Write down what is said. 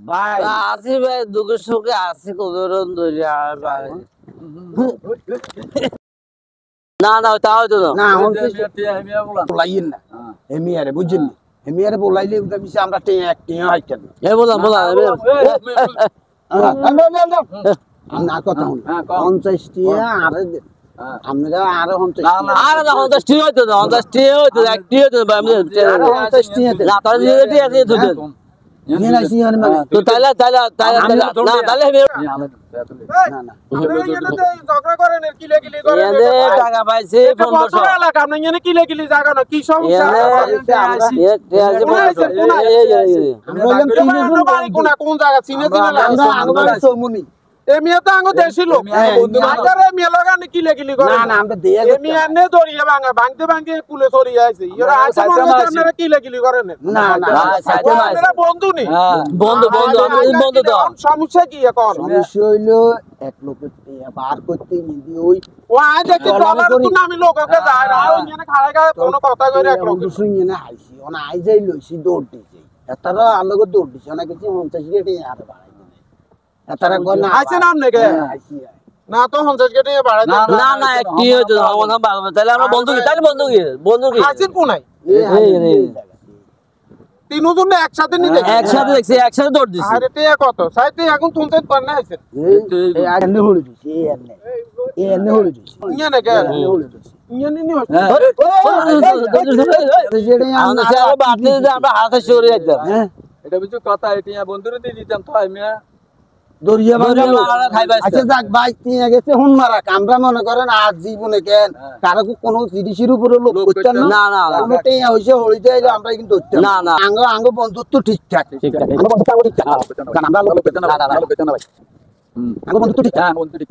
ভাই আসি ভাই দুঃখের সুখে আসি কদরন দইরা না না তা হইতো না বলাইন না এমিয়ারে বুঝছেন এমিয়ারে বলাইলে ওটা বিষয় আমরা এক টিয়া হাইতেন এ বলা না কথা হল 50 টিয়া আর আমরা আরো 50 আর না 50 টি হইতো না 50 টি হইতো এক টি হইতো ভাই আমি 50 টিয়া না তাহলে টি আছে দুজন নিয়ে আসি মানে তো তাইলা না তাহলে না না ঝগড়া করেন কিলে কিলে করেন এনে টাকা পাইছে 1500 এলাকা আপনি এনে কিলে কিলে জায়গা না কি সমস্যা আমরা বাড়ি কোন জায়গা চিনে চিনে আমরা আঙ্গবাড়ি চৌমুনি এমিয়া তো আঙ্গ দেশি লোক আরে এমিয়া লাগানি কিলে কিলে করে না না আমরা দেয়া এমিয়া নে দড়িয়ে ভাঙতে ভাঙতে কুলে সরিয়ে আইছে এরা আছে মনে আপনারা কিলে কিলে করেন না না আপনারা বন্ধু নি বন্ধু তো সমস্যা কি এখন সমস্যা হইলো এক লোকের বার করতে গিয়ে ওই ও আজ দেখি ডলার তো নামি লোককে যায় আর ওখানে খাড়ায় খাড়ায় কোনো কথা কইরা এক লোক শুনিয়ে না আইছি ওনা আইজাই লইছি দৌড় দিছি এতারা আলোকে দৌড় দিছি ওনা কিছু 50 গেটে আর বাড়াই এতারা কই না আইছে নাম নাকি না তো 50 গেটে বাড়াই না না একটি হইতো আমার ভালো তাহলে আমরা বন্ধু কি আইছেন কোনাই এই তিনজন একসাথে নিতে একসাথে দেখছি একসাথে দৌড় দিছি আরে টিয়া কত সাইতে এখন তুলতে পার না আইছেন এই আন্নে হলি দিছি এই আন্নে হলি দিছি ইয়া না কে হলি দিছি ইয়া নি আমরা বাড়তে আমরা হাতে সরে যাইতাম হ্যাঁ এটা বুঝছো কথা এটা বন্ধুরে দিয়ে দিতাম তো আমি দরিয়া দরিয়া বাংলা বাংলা খাইবা আচ্ছা যাক ভাই নিয়ে গেছে হুন মারা আমরা মনে করেন আজ জীবনে কেন কারো কোনো জিনিসের উপরে লোক করতেন না না না কোনো টেয়া হইছে হইতে আইলে আমরা কিন্তু ধরতাম না, না। আঙ্গ বন্ধুত্ব ঠিকঠাক ঠিকঠাক। আঙ্গ বন্ধুত্ব ঠিকঠাক কারণ আমরা লোক করতে না ভাই আঙ্গ বন্ধুত্ব ঠিকঠাক বন্ধু ঠিক